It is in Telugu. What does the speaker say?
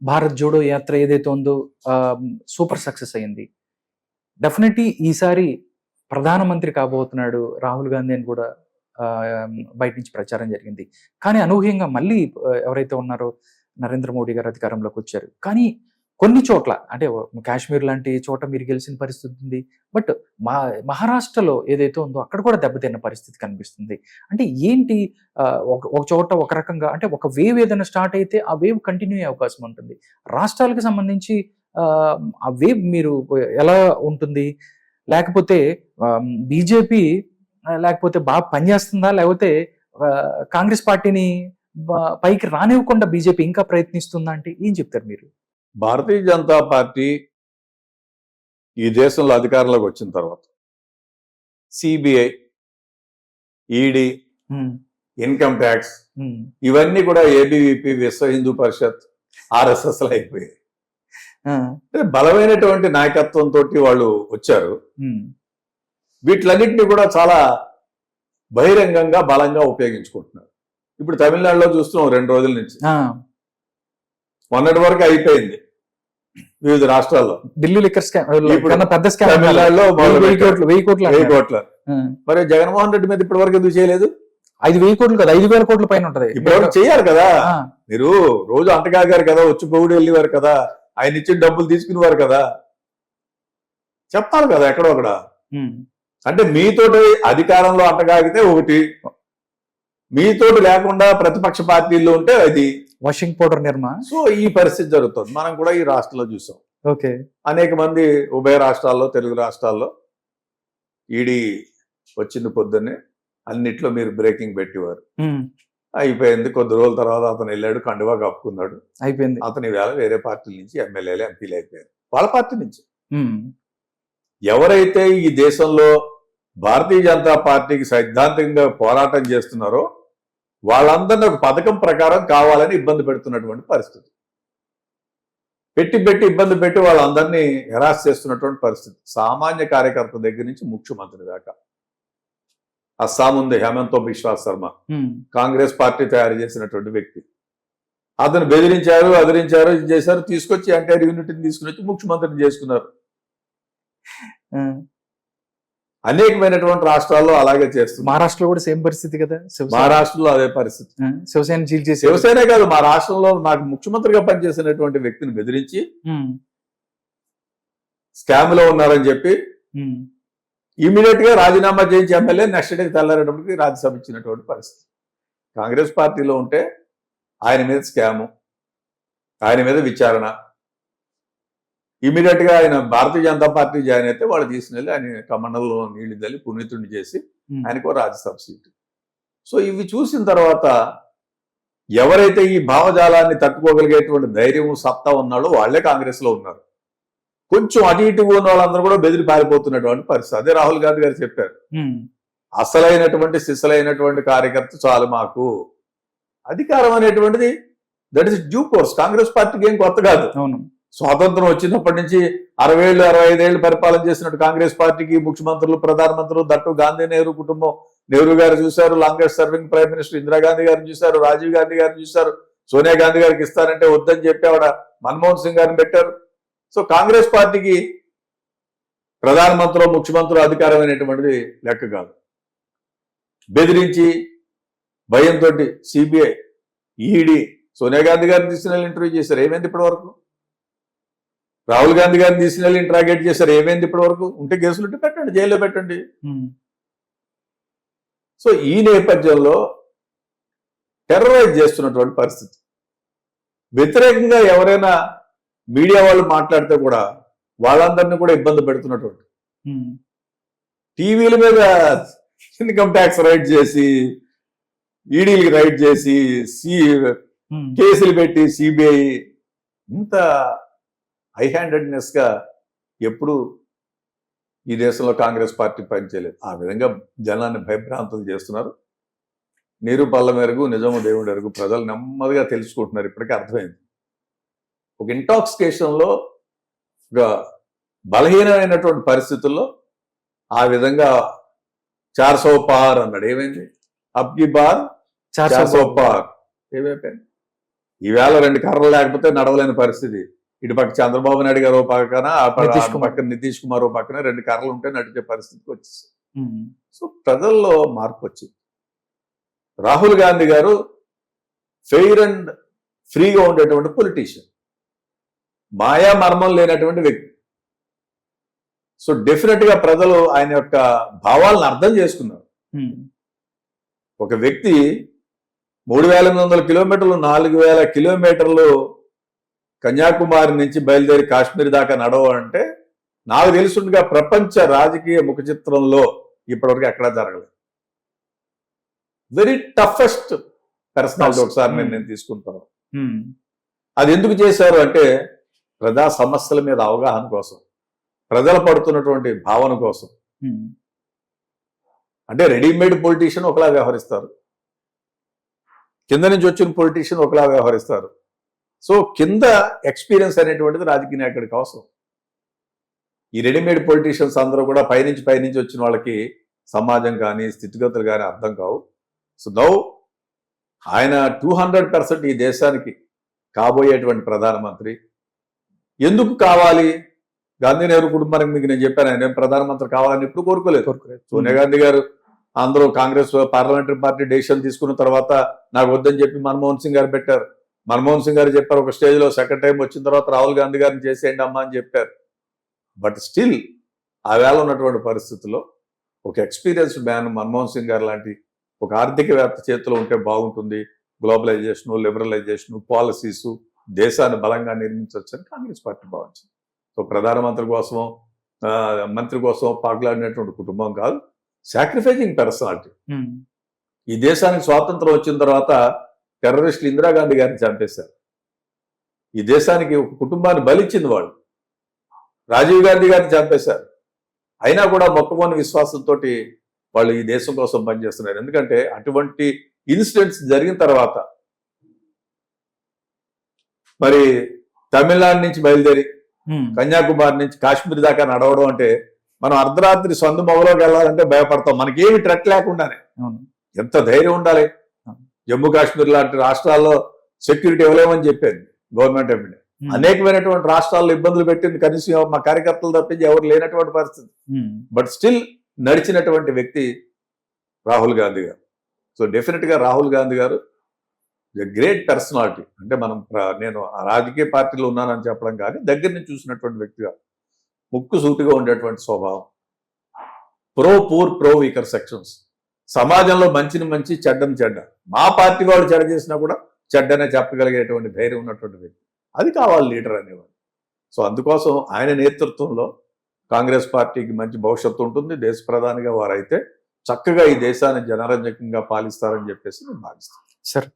భారత్ జోడో యాత్ర ఏదైతే ఉందో సూపర్ సక్సెస్ అయింది. డెఫినెట్లీ ఈసారి ప్రధానమంత్రి కాబోతున్నాడు రాహుల్ గాంధీ అని కూడా బయట నుంచి ప్రచారం జరిగింది. కానీ అనూహ్యంగా మళ్ళీ ఎవరైతే ఉన్నారో నరేంద్ర మోడీ గారు అధికారంలోకి వచ్చారు. కానీ కొన్ని చోట్ల అంటే కాశ్మీర్ లాంటి చోట మీరు గెలిచిన పరిస్థితి ఉంది. బట్ మహారాష్ట్రలో ఏదైతే ఉందో అక్కడ కూడా దెబ్బతిన్న పరిస్థితి కనిపిస్తుంది. అంటే ఏంటి ఒక చోట ఒక రకంగా అంటే ఒక వేవ్ ఏదైనా స్టార్ట్ అయితే ఆ వేవ్ కంటిన్యూ అయ్యే అవకాశం ఉంటుంది. రాష్ట్రాలకు సంబంధించి ఆ వేవ్ మీరు ఎలా ఉంటుంది? లేకపోతే బీజేపీ లేకపోతే బాగా పనిచేస్తుందా? లేకపోతే కాంగ్రెస్ పార్టీని పైకి రానివ్వకుండా బీజేపీ ఇంకా ప్రయత్నిస్తుందా? అంటే ఏం చెప్తారు మీరు? భారతీయ జనతా పార్టీ ఈ దేశంలో అధికారంలోకి వచ్చిన తర్వాత సిబిఐ, ఈడీ, ఇన్కమ్ ట్యాక్స్ ఇవన్నీ కూడా ఏబీవీపీ, విశ్వ హిందూ పరిషత్, ఆర్ఎస్ఎస్ అయిపోయాయి. బలమైనటువంటి నాయకత్వంతో వాళ్ళు వచ్చారు. వీటిలన్నింటినీ కూడా చాలా బహిరంగంగా బలంగా ఉపయోగించుకుంటున్నారు. ఇప్పుడు తమిళనాడులో చూస్తున్నాం 2 రోజుల నుంచి. మొన్నటి వరకు అయిపోయింది వివిధ రాష్ట్రాల్లో. ఢిల్లీ లిక్కర్ స్కామ్ పెద్ద స్కామ్ తమిళనాడులో 1000 కోట్ల. మరి జగన్మోహన్ రెడ్డి మీద ఇప్పటి వరకు ఎందుకు చేయలేదు? 5,000 కోట్లు కదా, 5,000 కోట్ల పైన ఉంటది. ఇప్పటివరకు చేయాలి కదా. మీరు రోజు అంటగాగారు కదా, వచ్చి గౌడు వెళ్ళేవారు కదా, ఆయన ఇచ్చిన డబ్బులు తీసుకునేవారు కదా, చెప్తారు కదా ఎక్కడో అక్కడ. అంటే మీతోటి అధికారంలో అంటగాగితే ఒకటి, మీతోటి లేకుండా ప్రతిపక్ష పార్టీల్లో ఉంటే అది వాషింగ్ పౌడర్ నిర్మా. సో ఈ పరిస్థితి జరుగుతుంది. మనం కూడా ఈ రాష్ట్రంలో చూసాం. ఓకే, అనేక మంది ఉభయ రాష్ట్రాల్లో, తెలుగు రాష్ట్రాల్లో ఈడీ వచ్చింది పొద్దున్నే, అన్నిట్లో మీరు బ్రేకింగ్ పెట్టేవారు. అయిపోయింది. కొద్ది రోజుల తర్వాత అతను వెళ్ళాడు, కండువా కప్పుకున్నాడు, అయిపోయింది. అతని వేళ వేరే పార్టీల నుంచి ఎమ్మెల్యేలు, ఎంపీలు అయిపోయారు వాళ్ళ పార్టీ నుంచి. ఎవరైతే ఈ దేశంలో భారతీయ జనతా పార్టీకి సైద్ధాంతికంగా పోరాటం చేస్తున్నారో వాళ్ళందరినీ ఒక పథకం ప్రకారం కావాలని ఇబ్బంది పెడుతున్నటువంటి పరిస్థితి, పెట్టి ఇబ్బంది పెట్టి వాళ్ళందరినీ హెరాస్ చేస్తున్నటువంటి పరిస్థితి. సామాన్య కార్యకర్త దగ్గర నుంచి ముఖ్యమంత్రి దాకా. అస్సాం ఉంది హేమంత్ బిశ్వా శర్మ, కాంగ్రెస్ పార్టీ తయారు చేసినటువంటి వ్యక్తి. అతను బెదిరించారు, అదిరించారు, ఇది చేశారు, తీసుకొచ్చి ఎన్టీఆర్ యూనిటీని తీసుకుని వచ్చి ముఖ్యమంత్రిని చేసుకున్నారు. అనేకమైనటువంటి రాష్ట్రాల్లో అలాగే చేస్తుంది. మహారాష్ట్రలో కూడా సేమ్ పరిస్థితి కదా. మహారాష్ట్రలో అదే పరిస్థితి. శివసేన చీల్చేసి, శివసేనే కాదు, మా రాష్ట్రంలో నాకు ముఖ్యమంత్రిగా పనిచేసినటువంటి వ్యక్తిని బెదిరించి స్కామ్ లో ఉన్నారని చెప్పి ఇమీడియట్ గా రాజీనామా చేయించి ఎమ్మెల్యే నెక్స్ట్ డే తెల్లారేటప్పటికి రాజ్యసభ ఇచ్చినటువంటి పరిస్థితి. కాంగ్రెస్ పార్టీలో ఉంటే ఆయన మీద స్కాము, ఆయన మీద విచారణ, ఇమీడియట్ గా ఆయన భారతీయ జనతా పార్టీ జాయిన్ అయితే వాళ్ళు తీసుకెళ్ళి ఆయన కమండల్లో నీళ్లు తల్లి పునీతుడిని చేసి ఆయనకు రాజ్యసభ సీటు. సో ఇవి చూసిన తర్వాత ఎవరైతే ఈ భావజాలాన్ని తట్టుకోగలిగేటువంటి ధైర్యం, సత్తా ఉన్నాడో వాళ్లే కాంగ్రెస్ లో ఉన్నారు. కొంచెం అటు ఇటుగా ఉన్న వాళ్ళందరూ కూడా బెదిరి పారిపోతున్నటువంటి పరిస్థితి. అదే రాహుల్ గాంధీ గారు చెప్పారు, అసలైనటువంటి సిసలైనటువంటి కార్యకర్త చాలు మాకు. అధికారం అనేటువంటిది that is due course. Congress పార్టీకి ఏం కొత్త కాదు. స్వాతంత్రం వచ్చినప్పటి నుంచి 60 ఏళ్ళు 65 ఏళ్ళు పరిపాలన చేసినట్టు కాంగ్రెస్ పార్టీకి ముఖ్యమంత్రులు, ప్రధానమంత్రులు, దట్టు గాంధీ నెహ్రూ కుటుంబం, నెహ్రూ గారు చూశారు, longest serving prime minister Indira Gandhi గారిని చూశారు, రాజీవ్ గాంధీ గారిని చూశారు, సోనియా గాంధీ గారికి ఇస్తారంటే వద్దని చెప్పి ఆవిడ మన్మోహన్ సింగ్ గారిని పెట్టారు. సో కాంగ్రెస్ పార్టీకి ప్రధానమంత్రులు, ముఖ్యమంత్రులు అధికారం అనేటువంటిది లెక్క కాదు. బెదిరించి భయంతో సిబిఐ, ఈడీ సోనియా గాంధీ గారిని తీసుకుని ఇంటర్వ్యూ చేశారు, ఏమైంది ఇప్పటి వరకు? రాహుల్ గాంధీ గారిని తీసుకుని ఇంట్రాగేట్ చేశారు, ఏమైంది ఇప్పటి వరకు? ఉంటే కేసులు ఉంటే పెట్టండి, జైల్లో పెట్టండి. సో ఈ నేపథ్యంలో టెర్రరైజ్ చేస్తున్నటువంటి పరిస్థితి. వ్యతిరేకంగా ఎవరైనా మీడియా వాళ్ళు మాట్లాడితే కూడా వాళ్ళందరినీ కూడా ఇబ్బంది పెడుతున్నటువంటి, టీవీల మీద ఇన్కమ్ ట్యాక్స్ రైడ్ చేసి, ఈడీలకి రైడ్ చేసి, కేసులు పెట్టి సిబిఐ, ఇంత హై హ్యాండెడ్నెస్ గా ఎప్పుడు ఈ దేశంలో కాంగ్రెస్ పార్టీ పనిచేయలేదు. ఆ విధంగా జనాన్ని భయభ్రాంతులు చేస్తున్నారు. నీరు పళ్ళ మెరుగు, నిజము దేవుడి ఎరుగు. ప్రజలు నెమ్మదిగా తెలుసుకుంటున్నారు. ఇప్పటికే అర్థమైంది. ఒక ఇంటాక్సికేషన్లో, ఒక బలహీనమైనటువంటి పరిస్థితుల్లో ఆ విధంగా 400 పార్ అన్నాడు. ఏమైంది? అబ్కి బార్ 400 పార్ ఏమైపోయింది? ఈవేళ 2 కర్రలు లేకపోతే నడవలేని పరిస్థితి. ఇటు పక్క చంద్రబాబు నాయుడు గారు ఓ పక్కన, నితీష్ అటు కుమార్. పక్కన నితీష్ కుమార్ ఓ పక్కన 2 కర్రలు ఉంటే నడిచే పరిస్థితికి వచ్చేసింది. ఉమ్, సో ప్రజల్లో మార్పు వచ్చింది. రాహుల్ గాంధీ గారు ఫెయిర్ అండ్ ఫ్రీగా ఉండేటువంటి పొలిటీషియన్, మాయా మర్మం లేనటువంటి వ్యక్తి. సో డెఫినెట్ గా ప్రజలు ఆయన యొక్క భావాలను అర్థం చేసుకున్నారు. ఉమ్, ఒక వ్యక్తి 3,800 కిలోమీటర్లు 4,000 కిలోమీటర్లు కన్యాకుమారి నుంచి బయలుదేరి కాశ్మీర్ దాకా నడవాలంటే నాకు తెలుసుండగా ప్రపంచ రాజకీయ ముఖ చిత్రంలో ఇప్పటివరకు ఎక్కడా జరగలేదు. వెరీ టఫెస్ట్ పర్సనాలిటీ ఒకసారి నేను తీసుకుంటాను. ఉమ్, అది ఎందుకు చేశారు అంటే ప్రజా సమస్యల మీద అవగాహన కోసం, ప్రజలు పడుతున్నటువంటి భావన కోసం. ఉమ్, అంటే రెడీమేడ్ పొలిటీషియన్ ఒకలా వ్యవహరిస్తారు, కింద నుంచి వచ్చిన పొలిటీషియన్ ఒకలా వ్యవహరిస్తారు. సో కింద ఎక్స్పీరియన్స్ అనేటువంటిది రాజకీయ నాయకుడికి అవసరం. ఈ రెడీమేడ్ పొలిటీషియన్స్ అందరూ కూడా పైనుంచి వచ్చిన వాళ్ళకి సమాజం కానీ స్థితిగతులు కానీ అర్థం కావు. సో నౌ ఆయన 200% ఈ దేశానికి కాబోయేటువంటి ప్రధానమంత్రి. ఎందుకు కావాలి? గాంధీ నెహ్రూ కుటుంబానికి మీకు నేను చెప్పాను, ఆయన ప్రధానమంత్రి కావాలని ఎప్పుడు కోరుకోలేదు. సోనియా గాంధీ గారు అందరూ కాంగ్రెస్ పార్లమెంటరీ పార్టీ డెసిషన్ తీసుకున్న తర్వాత నాకు వద్దని చెప్పి మన్మోహన్ సింగ్ గారు పెట్టారు. మన్మోహన్ సింగ్ గారు చెప్పారు ఒక స్టేజ్లో, సెకండ్ టైం వచ్చిన తర్వాత రాహుల్ గాంధీ గారిని చేసేయండి అమ్మా అని చెప్పారు. బట్ స్టిల్ ఆ వేళ ఉన్నటువంటి పరిస్థితుల్లో ఒక ఎక్స్పీరియన్స్డ్ మ్యాన్ మన్మోహన్ సింగ్ గారు లాంటి ఒక ఆర్థికవేత్త చేతిలో ఉంటే బాగుంటుంది, గ్లోబలైజేషను, లిబరలైజేషను, పాలసీసు, దేశాన్ని బలంగా నిర్మించవచ్చని కాంగ్రెస్ పార్టీ భావించింది. సో ప్రధానమంత్రి కోసం మంత్రి కోసం పాకులాడినటువంటి కుటుంబం కాదు, సాక్రిఫైజింగ్ పర్సనాలిటీ. ఉమ్, ఈ దేశానికి స్వాతంత్రం వచ్చిన తర్వాత టెర్రరిస్టులు ఇందిరాగాంధీ గారిని చంపేశారు. ఈ దేశానికి ఒక కుటుంబాన్ని బలిచ్చింది వాళ్ళు. రాజీవ్ గాంధీ గారిని చంపేశారు. అయినా కూడా మొక్కమోని విశ్వాసంతో వాళ్ళు ఈ దేశం కోసం పనిచేస్తున్నారు. ఎందుకంటే అటువంటి ఇన్సిడెంట్స్ జరిగిన తర్వాత మరి తమిళనాడు నుంచి బయలుదేరి ఉమ్, కన్యాకుమారి నుంచి కాశ్మీర్ దాకా నడవడం అంటే మనం అర్ధరాత్రి సందు మొగలోకి వెళ్ళాలంటే భయపడతాం, మనకేమి ట్రెట్ లేకుండానే. అవును. ఎంత ధైర్యం ఉండాలి. జమ్మూ కాశ్మీర్ లాంటి రాష్ట్రాల్లో సెక్యూరిటీ ఇవ్వలేమని చెప్పారు గవర్నమెంట్ ఎంపీ. ఉమ్, అనేకమైనటువంటి రాష్ట్రాల్లో ఇబ్బందులు పెట్టింది, కనీసం మా కార్యకర్తలు తప్పించి ఎవరు లేనటువంటి పరిస్థితి. ఉమ్, బట్ స్టిల్ నడిచినటువంటి వ్యక్తి రాహుల్ గాంధీ గారు. సో డెఫినెట్ గా రాహుల్ గాంధీ గారు గ్రేట్ పర్సనాలిటీ. అంటే మనం నేను రాజకీయ పార్టీలో ఉన్నానని చెప్పడం కానీ దగ్గర నుంచి చూసినటువంటి వ్యక్తిగా ముక్కు సూటిగా ఉండేటువంటి స్వభావం, pro poor pro weaker sections, సమాజంలో మంచిని మంచి చెడ్డని చెడ్డ, మా పార్టీ వాళ్ళు చెడ్డ చేసినా కూడా చెడ్డనే చెప్పగలిగేటువంటి ధైర్యం ఉన్నటువంటి వ్యక్తి. అది కావాలి లీడర్ అనేవాడు. సో అందుకోసం ఆయన నేతృత్వంలో కాంగ్రెస్ పార్టీకి మంచి భవిష్యత్తు ఉంటుంది. దేశ ప్రధానిగా వారైతే చక్కగా ఈ దేశాన్ని జనరంజకంగా పాలిస్తారని చెప్పేసి నేను భావిస్తాను. సార్